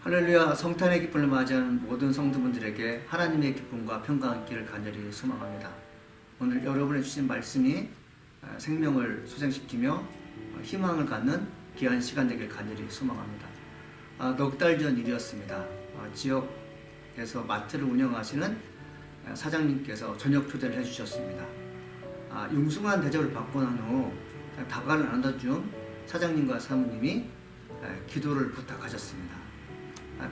할렐루야. 성탄의 기쁨을 맞이하는 모든 성도분들에게 하나님의 기쁨과 평강이 있기를 간절히 소망합니다. 오늘 여러분이 주신 말씀이 생명을 소생시키며 희망을 갖는 귀한 시간 되길 간절히 소망합니다. 넉 달 전 일이었습니다. 지역에서 마트를 운영하시는 사장님께서 저녁 초대를 해주셨습니다. 융숭한 대접을 받고 난 후 다과를 나눠준 사장님과 사모님이 기도를 부탁하셨습니다.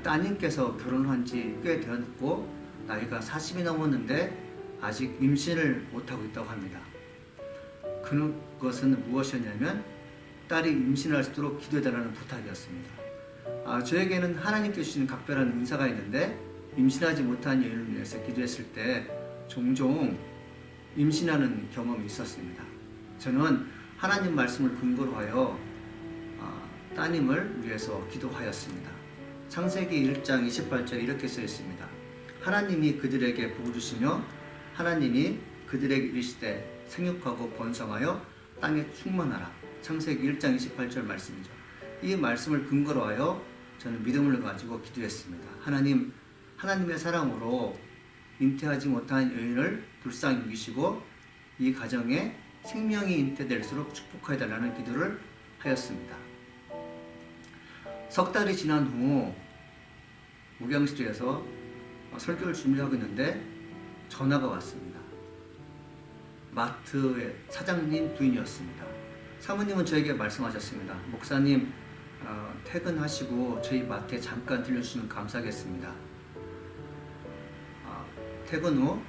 따님께서 결혼한 지 꽤 되었고 나이가 40이 넘었는데 아직 임신을 못하고 있다고 합니다. 그것은 무엇이었냐면 딸이 임신할 수 있도록 기도해달라는 부탁이었습니다. 저에게는 하나님께 주신 각별한 은사가 있는데 임신하지 못한 여인을 위해서 기도했을 때 종종 임신하는 경험이 있었습니다. 저는 하나님 말씀을 근거로 하여 따님을 위해서 기도하였습니다. 창세기 1장 28절에 이렇게 써 있습니다. 하나님이 그들에게 복을 주시며 하나님이 그들에게 이르시되 생육하고 번성하여 땅에 충만하라. 창세기 1장 28절 말씀이죠. 이 말씀을 근거로 하여 저는 믿음을 가지고 기도했습니다. 하나님의 사랑으로 잉태하지 못한 여인을 불쌍히 여기시고 이 가정에 생명이 잉태될수록 축복해 달라는 기도를 하였습니다. 석 달이 지난 후 목양실에서 설교를 준비하고 있는데 전화가 왔습니다. 마트의 사장님 부인이었습니다. 사모님은 저에게 말씀하셨습니다. 목사님, 퇴근하시고 저희 마트에 잠깐 들려주시면 감사하겠습니다. 퇴근 후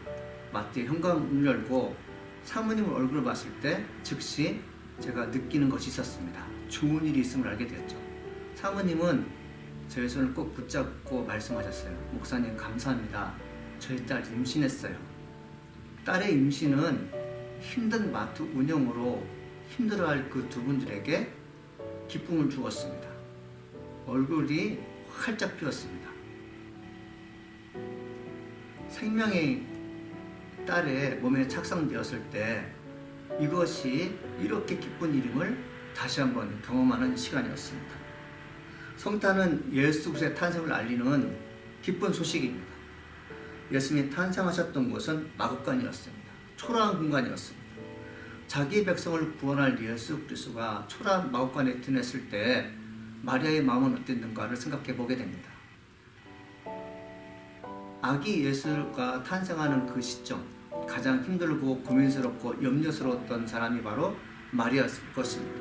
마트의 현관문을 열고 사모님 얼굴을 봤을 때 즉시 제가 느끼는 것이 있었습니다. 좋은 일이 있음을 알게 되었죠. 사모님은 저의 손을 꼭 붙잡고 말씀하셨어요. 목사님 감사합니다. 저희 딸 임신했어요. 딸의 임신은 힘든 마트 운영으로 힘들어할 그 두 분들에게 기쁨을 주었습니다. 얼굴이 활짝 피었습니다. 생명의 딸의 몸에 착상되었을 때 이것이 이렇게 기쁜 일임을 다시 한번 경험하는 시간이었습니다. 성탄은 예수 그리스도의 탄생을 알리는 기쁜 소식입니다. 예수님이 탄생하셨던 곳은 마구간이었습니다. 초라한 공간이었습니다. 자기 백성을 구원할 예수 그리스도가 초라한 마구간에 드냈을 때 마리아의 마음은 어땠는가를 생각해 보게 됩니다. 아기 예수가 탄생하는 그 시점, 가장 힘들고 고민스럽고 염려스러웠던 사람이 바로 마리아였을 것입니다.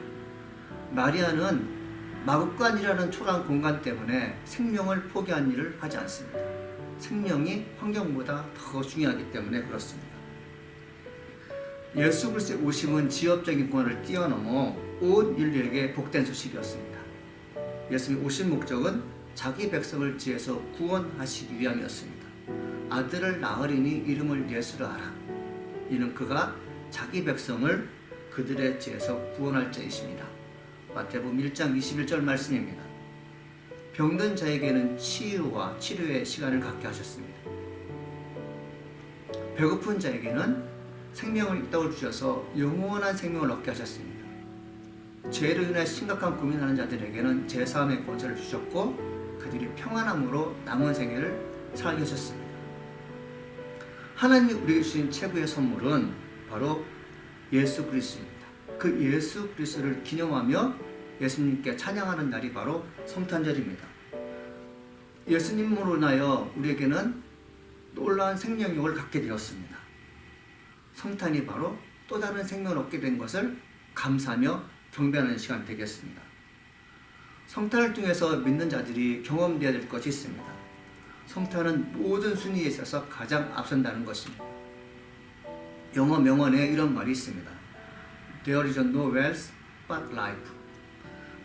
마리아는 마구간이라는 초라한 공간 때문에 생명을 포기한 일을 하지 않습니다. 생명이 환경보다 더 중요하기 때문에 그렇습니다. 예수 그리스도의 오심은 지역적인 권한을 뛰어넘어 온 인류에게 복된 소식이었습니다. 예수님의 오신 목적은 자기 백성을 지에서 구원하시기 위함이었습니다. 아들을 낳으리니 이름을 예수라 하라. 이는 그가 자기 백성을 그들의 지에서 구원할 자이십니다. 마태복음 1장 21절 말씀입니다. 병든 자에게는 치유와 치료의 시간을 갖게 하셨습니다. 배고픈 자에게는 생명을 이 주셔서 영원한 생명을 얻게 하셨습니다. 죄로 인해 심각한 고민하는 자들에게는 제사함의 권세를 주셨고 그들이 평안함으로 남은 생애를 살게 하셨습니다. 하나님이 우리에게 주신 최고의 선물은 바로 예수 그리스도입니다. 그 예수 그리스도를 기념하며 예수님께 찬양하는 날이 바로 성탄절입니다. 예수님으로 인하여 우리에게는 놀라운 생명력을 갖게 되었습니다. 성탄이 바로 또 다른 생명을 얻게 된 것을 감사하며 경배하는 시간 되겠습니다. 성탄을 통해서 믿는 자들이 경험되어야 될 것이 있습니다. 성탄은 모든 순위에 있어서 가장 앞선다는 것입니다. 영어 명언에 이런 말이 있습니다. There is no wealth but life.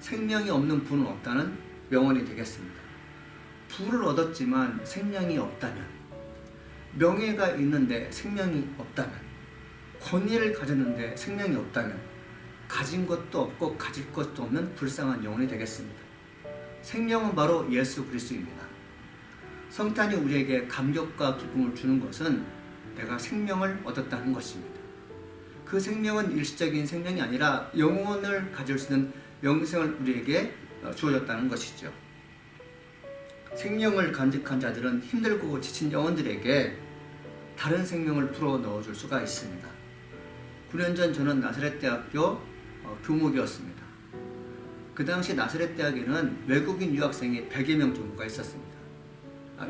생명이 없는 부는 없다는 명언이 되겠습니다. 부를 얻었지만 생명이 없다면, 명예가 있는데 생명이 없다면, 권위를 가졌는데 생명이 없다면 가진 것도 없고 가질 것도 없는 불쌍한 영혼이 되겠습니다. 생명은 바로 예수 그리스도입니다. 성탄이 우리에게 감격과 기쁨을 주는 것은 내가 생명을 얻었다는 것입니다. 그 생명은 일시적인 생명이 아니라 영혼을 가질 수 있는 영생을 우리에게 주어졌다는 것이죠. 생명을 간직한 자들은 힘들고 지친 영혼들에게 다른 생명을 불어 넣어줄 수가 있습니다. 9년 전 저는 나사렛 대학교 교목이었습니다. 그 당시 나사렛 대학에는 외국인 유학생이 100여 명 정도가 있었습니다.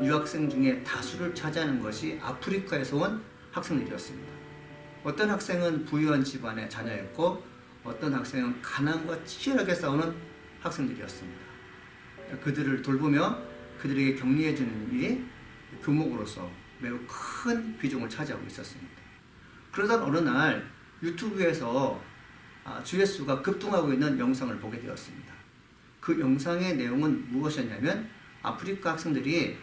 유학생 중에 다수를 차지하는 것이 아프리카에서 온 학생들이었습니다. 어떤 학생은 부유한 집안의 자녀였고 어떤 학생은 가난과 치열하게 싸우는 학생들이었습니다. 그들을 돌보며 그들에게 격려해주는 일이 교목으로서 매우 큰 비중을 차지하고 있었습니다. 그러던 어느 날 유튜브에서 주 예수가 급등하고 있는 영상을 보게 되었습니다. 그 영상의 내용은 무엇이었냐면 아프리카 학생들이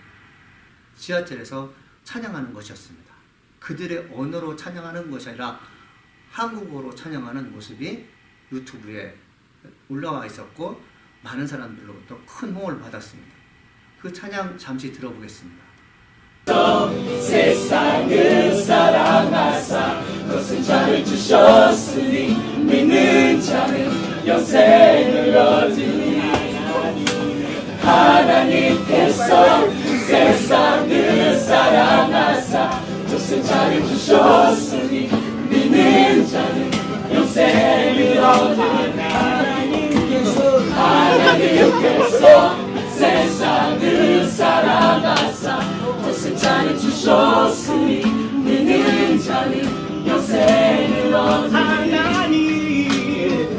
지하철에서 찬양하는 것이었습니다. 그들의 언어로 찬양하는 것이 아니라 한국어로 찬양하는 모습이 유튜브에 올라와 있었고 많은 사람들로부터 큰 호응을 받았습니다. 그 찬양 잠시 들어보겠습니다. 세상을 사랑하사 거센 자를 주셨으니 믿는 자는 영생을 얻으니 하나님께서 세상을 사랑하사 거센 자를 주셨으니 믿는 자는 영생을 얻으니 하나님께서 세상을 사랑하사 거센 자를 주셨으니 믿는 자는 영생을 얻으니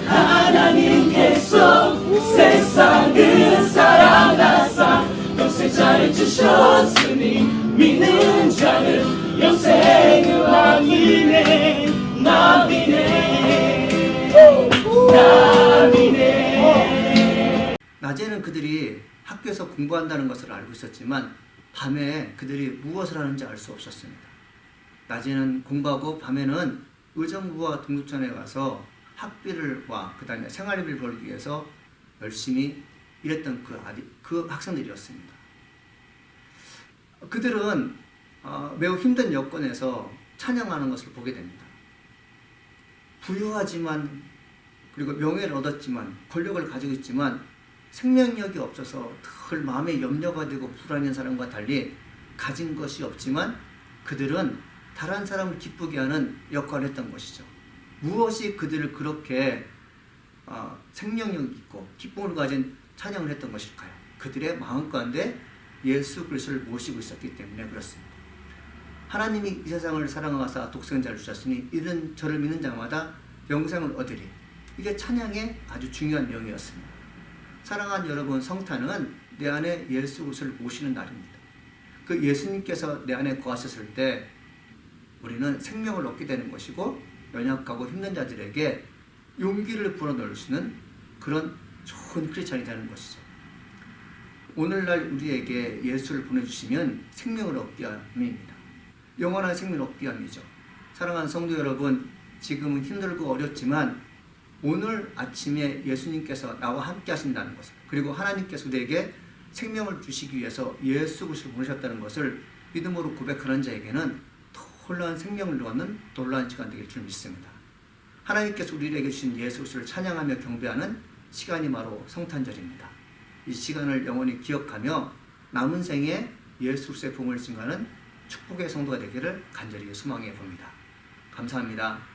하나님께서 세상을 사랑하사 거센 자를 주셨으니 믿는 자는 영생을 얻으네 나비네. 낮에는 그들이 학교에서 공부한다는 것을 알고 있었지만 밤에 그들이 무엇을 하는지 알 수 없었습니다. 낮에는 공부하고 밤에는 의정부와 동두천에 가서 학비를와 그 다음에 생활비를 벌기 위해서 열심히 일했던 그 학생들이었습니다. 그들은 매우 힘든 여건에서 찬양하는 것을 보게 됩니다. 부유하지만 그리고 명예를 얻었지만 권력을 가지고 있지만 생명력이 없어서 늘 마음에 염려가 되고 불안한 사람과 달리 가진 것이 없지만 그들은 다른 사람을 기쁘게 하는 역할을 했던 것이죠. 무엇이 그들을 그렇게 생명력 있고 기쁨을 가진 찬양을 했던 것일까요? 그들의 마음 가운데 예수 그리스도를 모시고 있었기 때문에 그렇습니다. 하나님이 이 세상을 사랑하사 독생자를 주셨으니 이는 저를 믿는 자마다 영생을 얻으리. 이게 찬양의 아주 중요한 내용이었습니다. 사랑하는 여러분, 성탄은 내 안에 예수 그리스도를 모시는 날입니다. 그 예수님께서 내 안에 거하셨을 때 우리는 생명을 얻게 되는 것이고 연약하고 힘든 자들에게 용기를 불어넣을 수 있는 그런 좋은 크리스찬이 되는 것이죠. 오늘날 우리에게 예수를 보내주시면 생명을 얻게 함입니다. 영원한 생명을 얻게 함이죠. 사랑하는 성도 여러분, 지금은 힘들고 어렵지만 오늘 아침에 예수님께서 나와 함께 하신다는 것을, 그리고 하나님께서 우리에게 생명을 주시기 위해서 예수 그리스도를 보내셨다는 것을 믿음으로 고백하는 자에게는 놀라운 생명을 얻는 놀라운 시간 되길 줄 믿습니다. 하나님께서 우리에게 주신 예수 그리스도를 찬양하며 경배하는 시간이 바로 성탄절입니다. 이 시간을 영원히 기억하며 남은 생에 예수 그리스도의 복음을 증거하는 축복의 성도가 되기를 간절히 소망해 봅니다. 감사합니다.